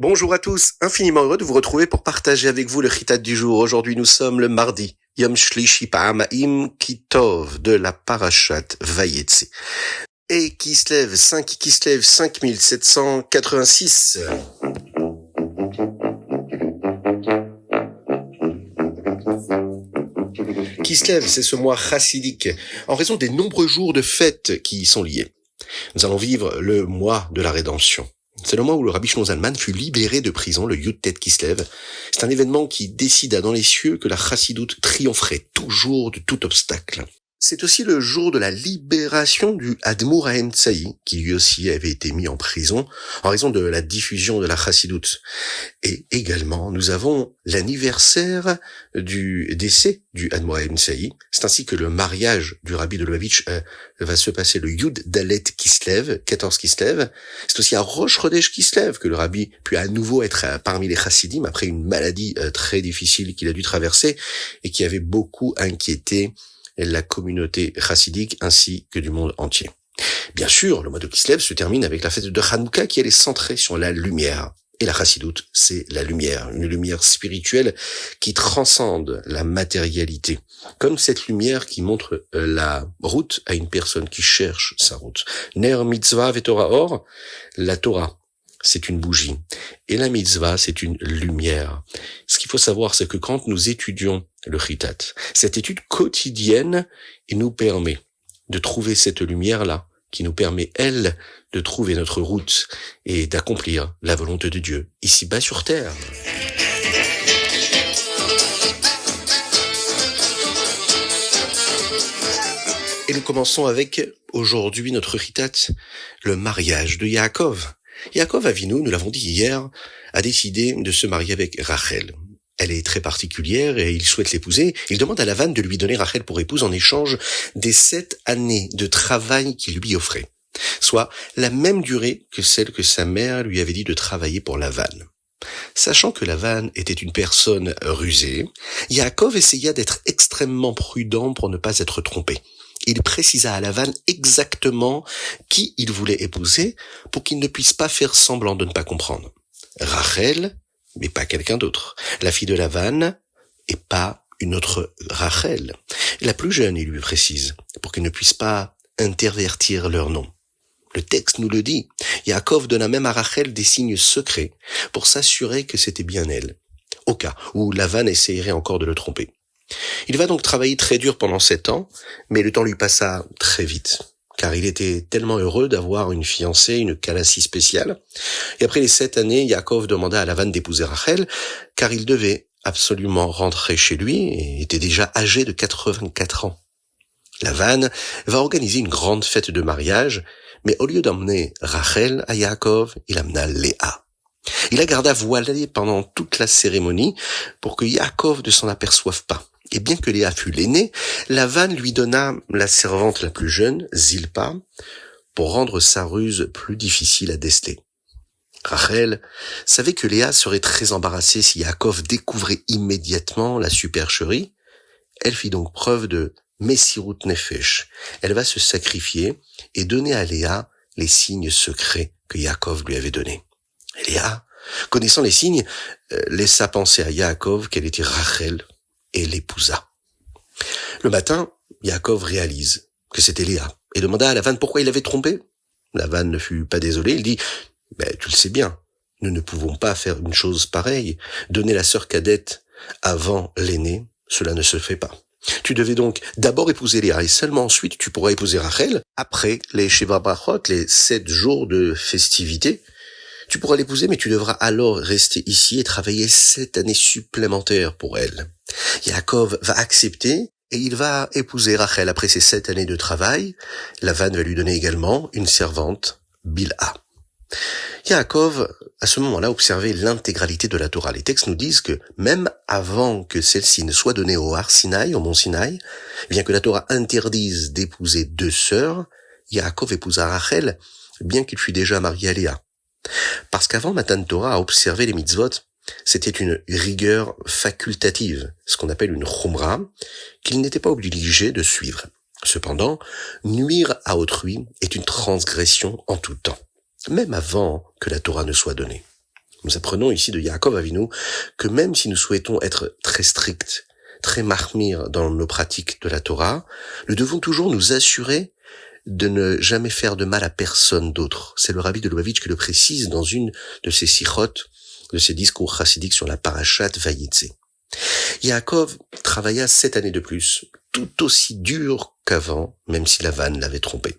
Bonjour à tous, infiniment heureux de vous retrouver pour partager avec vous le chitat du jour. Aujourd'hui nous sommes le mardi, Yom Shlishi Pa'ama'im Kitov de la Parashat Vayetze. Et Kislev 5786. Kislev, c'est ce mois chassidique, en raison des nombreux jours de fêtes qui y sont liés. Nous allons vivre le mois de la rédemption. C'est le mois où le Rabbi Shlomo Zalman fut libéré de prison, le Yud-Tet Kislev. C'est un événement qui décida dans les cieux que la chassidoute triompherait toujours de tout obstacle. C'est aussi le jour de la libération du Admour HaEmtsaï, qui lui aussi avait été mis en prison en raison de la diffusion de la chassidoute. Et également, nous avons l'anniversaire du décès du Admour HaEmtsaï. C'est ainsi que le mariage du Rabbi de Lubavitch va se passer le Yud Dalet Kislev, 14 Kislev. C'est aussi à Rosh Chodesh Kislev que le Rabbi put à nouveau être parmi les chassidim après une maladie très difficile qu'il a dû traverser et qui avait beaucoup inquiété la communauté chassidique ainsi que du monde entier. Bien sûr, le mois de Kislev se termine avec la fête de Hanouka qui elle est centrée sur la lumière. Et la chassidoute, c'est la lumière, une lumière spirituelle qui transcende la matérialité. Comme cette lumière qui montre la route à une personne qui cherche sa route. Ner mitzvah vetorah or, la Torah, c'est une bougie. Et la mitzvah, c'est une lumière. Ce qu'il faut savoir, c'est que quand nous étudions le chitat, cette étude quotidienne, il nous permet de trouver cette lumière-là, qui nous permet, elle, de trouver notre route et d'accomplir la volonté de Dieu, ici-bas sur terre. Et nous commençons avec, aujourd'hui, notre chitat, le mariage de Yaakov. Yaakov Avinu, nous l'avons dit hier, a décidé de se marier avec Rachel. Elle est très particulière et il souhaite l'épouser. Il demande à Lavan de lui donner Rachel pour épouse en échange des 7 années de travail qu'il lui offrait, soit la même durée que celle que sa mère lui avait dit de travailler pour Lavan. Sachant que Lavan était une personne rusée, Yaakov essaya d'être extrêmement prudent pour ne pas être trompé. Il précisa à Lavan exactement qui il voulait épouser pour qu'il ne puisse pas faire semblant de ne pas comprendre. Rachel, mais pas quelqu'un d'autre. La fille de Lavan, et pas une autre Rachel. La plus jeune, il lui précise, pour qu'il ne puisse pas intervertir leur nom. Le texte nous le dit. Yaakov donna même à Rachel des signes secrets pour s'assurer que c'était bien elle, au cas où Lavan essayerait encore de le tromper. Il va donc travailler très dur pendant 7 ans, mais le temps lui passa très vite, car il était tellement heureux d'avoir une fiancée, une Kalassi spéciale. Et après les 7 années, Yaakov demanda à Lavan d'épouser Rachel, car il devait absolument rentrer chez lui et était déjà âgé de 84 ans. Lavan va organiser une grande fête de mariage, mais au lieu d'emmener Rachel à Yaakov, il amena Léa. Il la garda voilée pendant toute la cérémonie pour que Yaakov ne s'en aperçoive pas. Et bien que Léa fût l'aînée, Lavan lui donna la servante la plus jeune, Zilpa, pour rendre sa ruse plus difficile à déceler. Rachel savait que Léa serait très embarrassée si Yaakov découvrait immédiatement la supercherie. Elle fit donc preuve de Messirut Nefesh. Elle va se sacrifier et donner à Léa les signes secrets que Yaakov lui avait donnés. Et Léa, connaissant les signes, laissa penser à Yaakov qu'elle était Rachel et l'épousa. Le matin, Yaakov réalise que c'était Léa et demanda à Lavan pourquoi il avait trompé. Lavan ne fut pas désolé, il dit « Tu le sais bien, nous ne pouvons pas faire une chose pareille. Donner la sœur cadette avant l'aînée, cela ne se fait pas. Tu devais donc d'abord épouser Léa et seulement ensuite tu pourras épouser Rachel après les Sheva Brachot, les 7 jours de festivité. Tu pourras l'épouser, mais tu devras alors rester ici et travailler 7 années supplémentaires pour elle. » Yaakov va accepter et il va épouser Rachel après ces 7 années de travail. Lavan va lui donner également une servante, Bilha. Yaakov, à ce moment-là, observait l'intégralité de la Torah. Les textes nous disent que même avant que celle-ci ne soit donnée au Har Sinaï, au mont Sinaï, bien que la Torah interdise d'épouser 2 sœurs, Yaakov épousa Rachel, bien qu'il fût déjà marié à Léa. Parce qu'avant Matan Torah, à observer les mitzvot, c'était une rigueur facultative, ce qu'on appelle une chumra, qu'il n'était pas obligé de suivre. Cependant, nuire à autrui est une transgression en tout temps, même avant que la Torah ne soit donnée. Nous apprenons ici de Yaakov Avinu que même si nous souhaitons être très stricts, très mahmir dans nos pratiques de la Torah, nous devons toujours nous assurer de ne jamais faire de mal à personne d'autre. C'est le rabbi de Lubavitch qui le précise dans une de ses sichot, de ses discours chassidiques sur la parashat Vayitze. Yaakov travailla 7 années de plus, tout aussi dur qu'avant, même si Lavan l'avait trompé.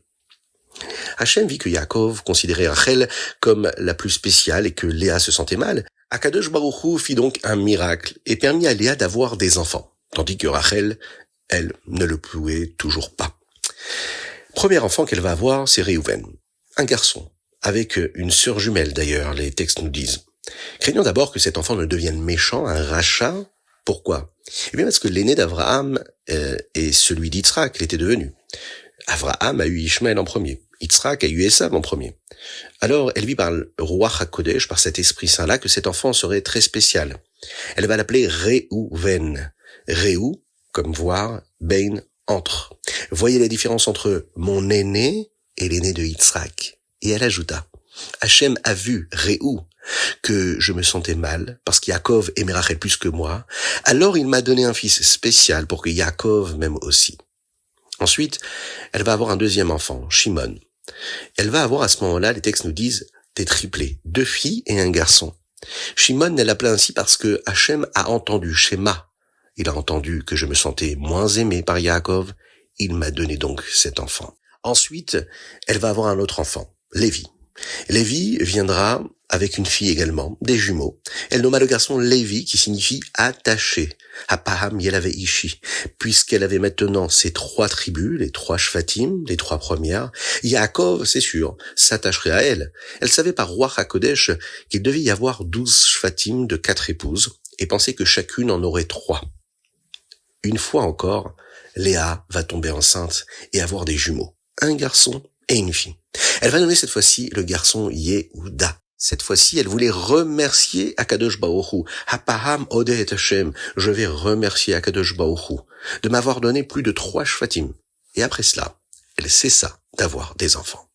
Hachem vit que Yaakov considérait Rachel comme la plus spéciale et que Léa se sentait mal. Akadosh Baruch Hu fit donc un miracle et permit à Léa d'avoir des enfants, tandis que Rachel, elle, ne le pouvait toujours pas. Premier enfant qu'elle va avoir, c'est Réhouven, un garçon, avec une sœur jumelle d'ailleurs, les textes nous disent. Craignons d'abord que cet enfant ne devienne méchant, un rachat. Pourquoi? Eh bien parce que l'aîné d'Abraham est celui d'Yitzhak, l'était devenu. Abraham a eu Ishmaël en premier, Yitzhak a eu Esav en premier. Alors elle vit par le roi HaKodesh, par cet Esprit Saint-là, que cet enfant serait très spécial. Elle va l'appeler Réhouven. Réhou, comme voir, Bein, entre. Voyez la différence entre mon aîné et l'aîné de Yitzhak. Et elle ajouta, Hachem a vu, Réhou, que je me sentais mal, parce qu'Yaakov aimait Rachel plus que moi, alors il m'a donné un fils spécial pour que Yaakov m'aime aussi. Ensuite, elle va avoir un deuxième enfant, Shimon. Elle va avoir à ce moment-là, les textes nous disent, des triplés, 2 filles et un garçon. Shimon, elle l'appela ainsi parce que Hachem a entendu, Shema. Il a entendu que je me sentais moins aimé par Yaakov, il m'a donné donc cet enfant. Ensuite, elle va avoir un autre enfant, Lévi. Lévi viendra avec une fille également, des jumeaux. Elle nomma le garçon Lévi, qui signifie attaché, Apaham Yelave Ishi, puisqu'elle avait maintenant ses 3 tribus, les 3 shvatim, les 3 premières. Yaakov, c'est sûr, s'attacherait à elle. Elle savait par roi HaKodesh qu'il devait y avoir 12 shvatim de 4 épouses, et pensait que chacune en aurait 3. Une fois encore, Léa va tomber enceinte et avoir des jumeaux, un garçon et une fille. Elle va nommer cette fois-ci le garçon Yehuda. Cette fois-ci, elle voulait remercier Akadosh Baruch Hu. Hapaham Odeh et Hashem. Je vais remercier Akadosh Baruch Hu de m'avoir donné plus de 3 shvatim. Et après cela, elle cessa d'avoir des enfants.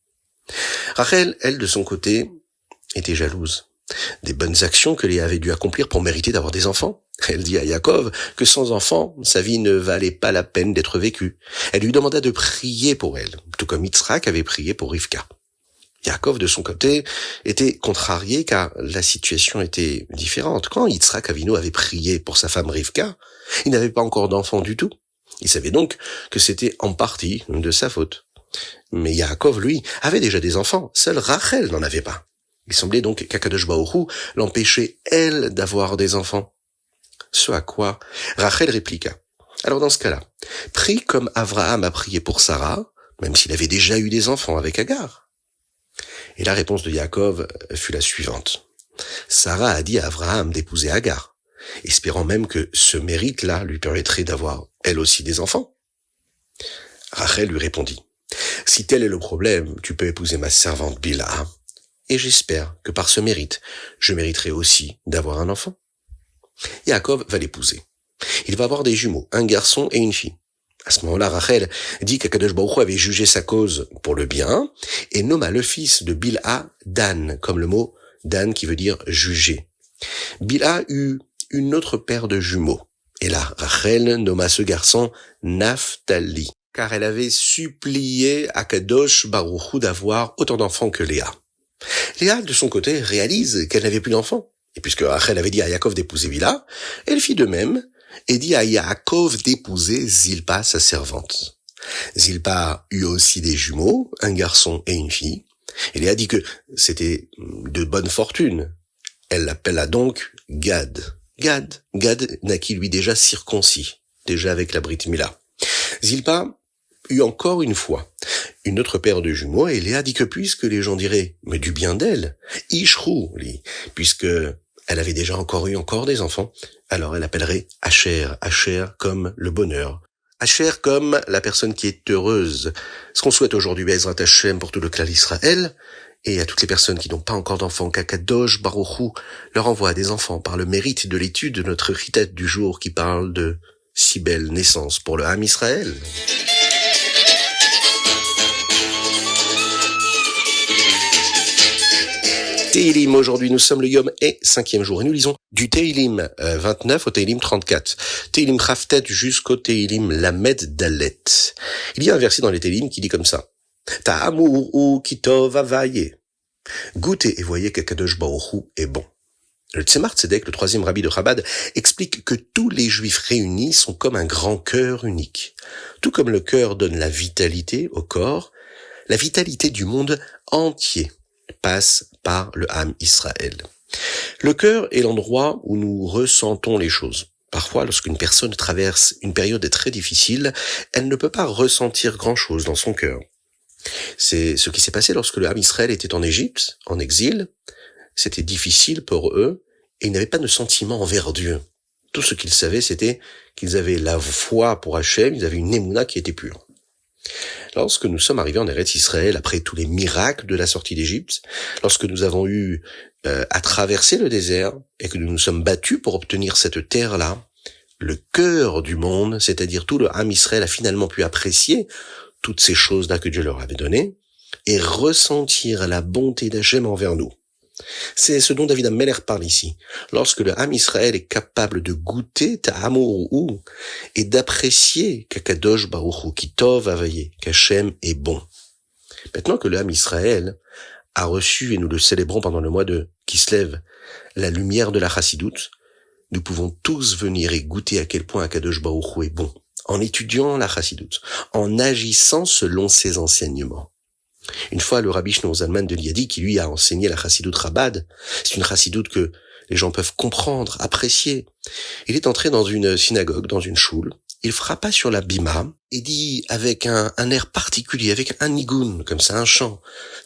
Rachel, elle, de son côté, était jalouse des bonnes actions que Léa avait dû accomplir pour mériter d'avoir des enfants. Elle dit à Yaakov que sans enfants, sa vie ne valait pas la peine d'être vécue. Elle lui demanda de prier pour elle, tout comme Yitzhak avait prié pour Rivka. Yaakov, de son côté, était contrarié car la situation était différente. Quand Yitzhak Avinu avait prié pour sa femme Rivka, il n'avait pas encore d'enfant du tout. Il savait donc que c'était en partie de sa faute. Mais Yaakov, lui, avait déjà des enfants. Seule Rachel n'en avait pas. Il semblait donc qu'Akadosh Baruch Hu l'empêchait, elle, d'avoir des enfants. Ce à quoi Rachel répliqua. Alors dans ce cas-là, prie comme Abraham a prié pour Sarah, même s'il avait déjà eu des enfants avec Agar. Et la réponse de Yaakov fut la suivante. Sarah a dit à Abraham d'épouser Agar, espérant même que ce mérite-là lui permettrait d'avoir, elle aussi, des enfants. Rachel lui répondit, « Si tel est le problème, tu peux épouser ma servante Bilha, et j'espère que par ce mérite, je mériterai aussi d'avoir un enfant. » Yaakov va l'épouser. Il va avoir des jumeaux, un garçon et une fille. À ce moment-là, Rachel dit qu'Akadosh Baruch Hu avait jugé sa cause pour le bien et nomma le fils de Bilha Dan, comme le mot Dan qui veut dire juger. Bilha eut une autre paire de jumeaux. Et là, Rachel nomma ce garçon Naphtali, car elle avait supplié Akadosh Baruch Hu d'avoir autant d'enfants que Léa. Léa, de son côté, réalise qu'elle n'avait plus d'enfants. Et puisque Rachel avait dit à Yaakov d'épouser Bilha, elle fit de même et dit à Yaakov d'épouser Zilpa, sa servante. Zilpa eut aussi des jumeaux, un garçon et une fille. Et Léa dit que c'était de bonne fortune. Elle l'appela donc Gad. Gad naquit lui déjà circoncis, déjà avec la Brit Mila. Zilpa eut encore une fois une autre paire de jumeaux, et Léa dit que puisque les gens diraient, mais du bien d'elle, Ishrou, puisque elle avait déjà eu des enfants, alors elle appellerait Asher comme le bonheur. Asher comme la personne qui est heureuse. Ce qu'on souhaite aujourd'hui, Bezrat Hashem, pour tout le clan d'Israël, et à toutes les personnes qui n'ont pas encore d'enfants, qu'Akadosh Baruch Hu leur envoie des enfants par le mérite de l'étude de notre Ritat du jour qui parle de si belle naissance pour le Ham Israël. Tehillim, aujourd'hui nous sommes le Yom et 5e jour et nous lisons du Tehillim 29 au Tehillim 34. Tehillim Chaftet jusqu'au Tehillim Lamed Dalet. Il y a un verset dans les Tehillim qui dit comme ça. Ta'amur ou kitov avaye. Goûtez et voyez qu'Akadosh Baruch Hu est bon. Le Tzemar Tzedek, le 3e rabbi de Chabad, explique que tous les juifs réunis sont comme un grand cœur unique. Tout comme le cœur donne la vitalité au corps, la vitalité du monde entier passe par le Ham Israël. Le cœur est l'endroit où nous ressentons les choses. Parfois, lorsqu'une personne traverse une période très difficile, elle ne peut pas ressentir grand-chose dans son cœur. C'est ce qui s'est passé lorsque le Ham Israël était en Égypte, en exil. C'était difficile pour eux et ils n'avaient pas de sentiment envers Dieu. Tout ce qu'ils savaient, c'était qu'ils avaient la foi pour Hachem, ils avaient une émouna qui était pure. Lorsque nous sommes arrivés en Eretz Israël, après tous les miracles de la sortie d'Égypte, lorsque nous avons eu à traverser le désert et que nous nous sommes battus pour obtenir cette terre-là, le cœur du monde, c'est-à-dire tout le Ham Israël, a finalement pu apprécier toutes ces choses-là que Dieu leur avait données et ressentir la bonté d'Hachem envers nous. C'est ce dont David Ameller parle ici. Lorsque le Ham Israël est capable de goûter ta'amuru et d'apprécier qu'Akadosh Baruch Hu kitov avaye, qu'Hachem est bon. Maintenant que le Ham Israël a reçu, et nous le célébrons pendant le mois de Kislev, la lumière de la Chassidoute, nous pouvons tous venir et goûter à quel point Akadosh Baruch Hu est bon, en étudiant la Chassidoute, en agissant selon ses enseignements. Une fois, le rabbi Shneor Zalman de Liadi, qui lui a enseigné la Chassidoute Chabad, c'est une Chassidoute que les gens peuvent comprendre, apprécier. Il est entré dans une synagogue, dans une choule, il frappa sur la bima et dit avec un air particulier, avec un nigun, comme ça, un chant,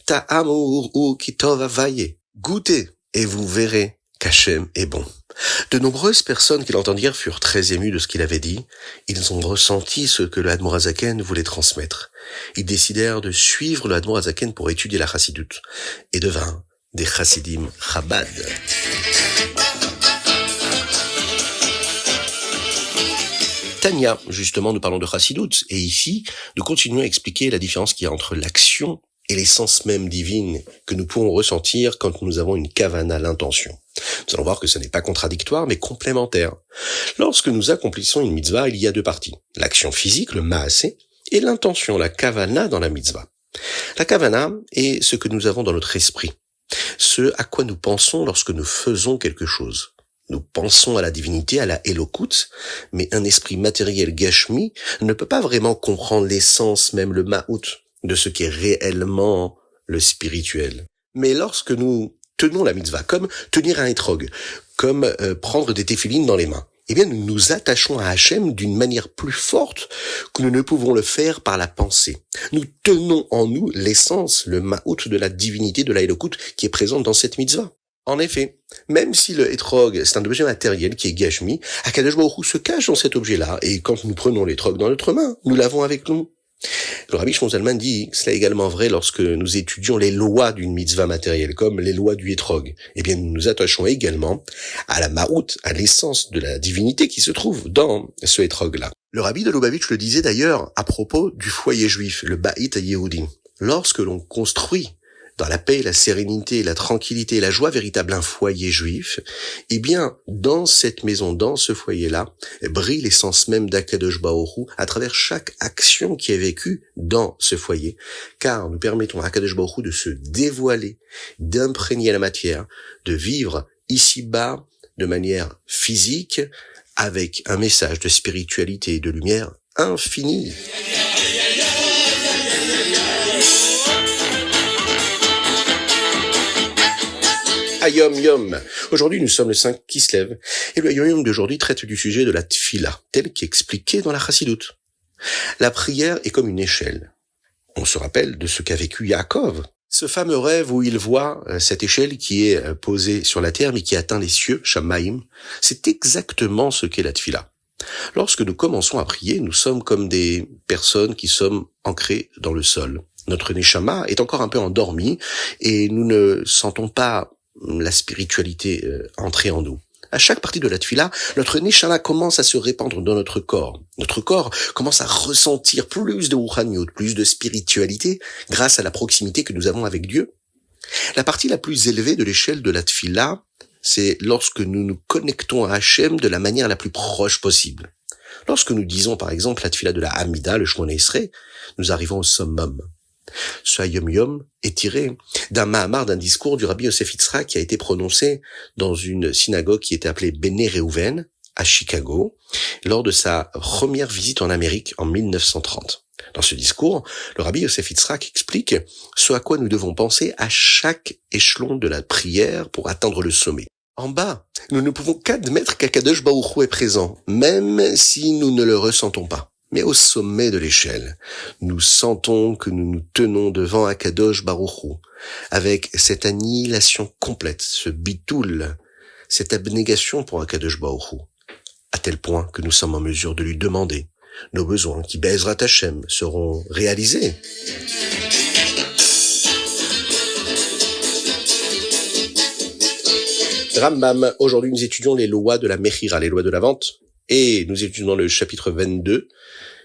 Ta'amur ou kitov avaye, goûtez et vous verrez qu'Hachem est bon. De nombreuses personnes qui l'entendirent furent très émues de ce qu'il avait dit. Ils ont ressenti ce que le Admor HaZaken voulait transmettre. Ils décidèrent de suivre le Admor HaZaken pour étudier la Chassidoute et devinrent des Chassidim Chabad. Tania, justement, nous parlons de Chassidoute et ici, nous continuons à expliquer la différence qu'il y a entre l'action et l'essence même divine que nous pouvons ressentir quand nous avons une kavana, l'intention. Nous allons voir que ce n'est pas contradictoire, mais complémentaire. Lorsque nous accomplissons une mitzvah, il y a deux parties. L'action physique, le maasé, et l'intention, la kavana dans la mitzvah. La kavana est ce que nous avons dans notre esprit, ce à quoi nous pensons lorsque nous faisons quelque chose. Nous pensons à la divinité, à la Elokut, mais un esprit matériel gashmi ne peut pas vraiment comprendre l'essence, même le ma'ut, de ce qui est réellement le spirituel. Mais lorsque nous tenons la mitzvah, comme tenir un etrog, comme prendre des téphilines dans les mains, eh bien nous nous attachons à Hachem d'une manière plus forte que nous ne pouvons le faire par la pensée. Nous tenons en nous l'essence, le ma'ut de la divinité, de la Elokut qui est présente dans cette mitzvah. En effet, même si le etrog, c'est un objet matériel qui est gashmi, Akadosh Baruch Hu se cache dans cet objet-là, et quand nous prenons l'etrog dans notre main, nous l'avons avec nous. Le rabbi Shneor Zalman dit que cela est également vrai lorsque nous étudions les lois d'une mitzvah matérielle, comme les lois du etrog. Eh bien, nous nous attachons également à la ma'ut, à l'essence de la divinité qui se trouve dans ce etrog-là. Le rabbi de Lubavitch le disait d'ailleurs à propos du foyer juif, le Ba'it HaYehudi. Lorsque l'on construit dans la paix, la sérénité, la tranquillité, la joie véritable, un foyer juif, eh bien, dans cette maison, dans ce foyer-là, brille l'essence même d'Akadosh Baruch Hu à travers chaque action qui est vécue dans ce foyer, car nous permettons à Akadosh Baruch Hu de se dévoiler, d'imprégner la matière, de vivre ici-bas de manière physique, avec un message de spiritualité et de lumière infinie. Ayom Yom. Aujourd'hui, nous sommes le 5 Kislev. Et le Ayom Yom d'aujourd'hui traite du sujet de la tfila, tel qu'expliqué dans la Chassidoute. La prière est comme une échelle. On se rappelle de ce qu'a vécu Yaakov. Ce fameux rêve où il voit cette échelle qui est posée sur la terre mais qui atteint les cieux, Shamaim. C'est exactement ce qu'est la tfila. Lorsque nous commençons à prier, nous sommes comme des personnes qui sommes ancrées dans le sol. Notre neshama est encore un peu endormi et nous ne sentons pas la spiritualité entrer en nous. À chaque partie de la tfila, notre neshama commence à se répandre dans notre corps. Notre corps commence à ressentir plus de rouhaniyut, plus de spiritualité grâce à la proximité que nous avons avec Dieu. La partie la plus élevée de l'échelle de la tfila, c'est lorsque nous nous connectons à Hachem de la manière la plus proche possible. Lorsque nous disons par exemple la tfila de la Hamida, le Shmona Esrei, nous arrivons au summum. Ce Hayom Yom est tiré d'un Mahamar, d'un discours du Rabbi Yosef Yitzhak qui a été prononcé dans une synagogue qui était appelée Bnei Reuven à Chicago lors de sa première visite en Amérique en 1930. Dans ce discours, le Rabbi Yosef Yitzhak explique ce à quoi nous devons penser à chaque échelon de la prière pour atteindre le sommet. En bas, nous ne pouvons qu'admettre qu'Akadosh Baruch Hu est présent, même si nous ne le ressentons pas. Mais au sommet de l'échelle, nous sentons que nous nous tenons devant Akadosh Baruch Hu, avec cette annihilation complète, ce bitoul, cette abnégation pour Akadosh Baruch Hu, à tel point que nous sommes en mesure de lui demander nos besoins qui Be'ezrat Hashem seront réalisés. Rambam, aujourd'hui nous étudions les lois de la Mechira, les lois de la vente, et nous étudions dans le chapitre 22,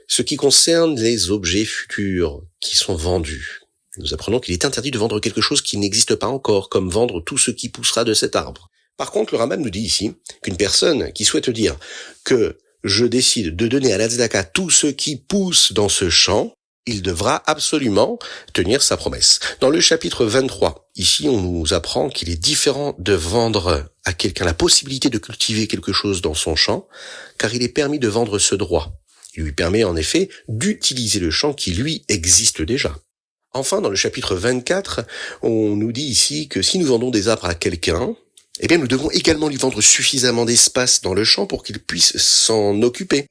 ce qui concerne les objets futurs qui sont vendus. Nous apprenons qu'il est interdit de vendre quelque chose qui n'existe pas encore, comme vendre tout ce qui poussera de cet arbre. Par contre, le Rambam nous dit ici qu'une personne qui souhaite dire que je décide de donner à la tzedaka tout ce qui pousse dans ce champ, il devra absolument tenir sa promesse. Dans le chapitre 23, ici on nous apprend qu'il est différent de vendre à quelqu'un la possibilité de cultiver quelque chose dans son champ, car il est permis de vendre ce droit. Il lui permet en effet d'utiliser le champ qui lui existe déjà. Enfin, dans le chapitre 24, on nous dit ici que si nous vendons des arbres à quelqu'un, eh bien nous devons également lui vendre suffisamment d'espace dans le champ pour qu'il puisse s'en occuper.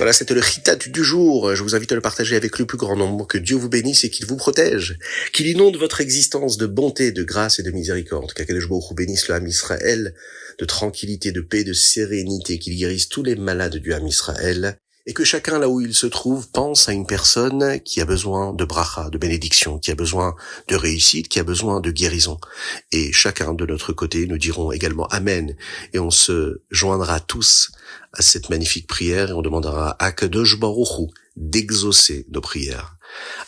Voilà, c'était le chitat du jour. Je vous invite à le partager avec le plus grand nombre. Que Dieu vous bénisse et qu'il vous protège. Qu'il inonde votre existence de bonté, de grâce et de miséricorde. Qu'Akadosh Baruch Hu bénisse le Ham Israël de tranquillité, de paix, de sérénité. Qu'il guérisse tous les malades du Ham Israël. Et que chacun, là où il se trouve, pense à une personne qui a besoin de bracha, de bénédiction, qui a besoin de réussite, qui a besoin de guérison. Et chacun de notre côté, nous dirons également Amen. Et on se joindra tous à cette magnifique prière et on demandera à Akadosh Baruch Hu d'exaucer nos prières.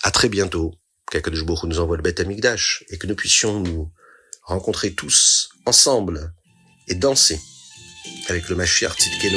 À très bientôt. Qu'Akadosh Baruch Hu nous envoie le Beth Amikdash et que nous puissions nous rencontrer tous ensemble et danser avec le Mashiach Tzidkenu.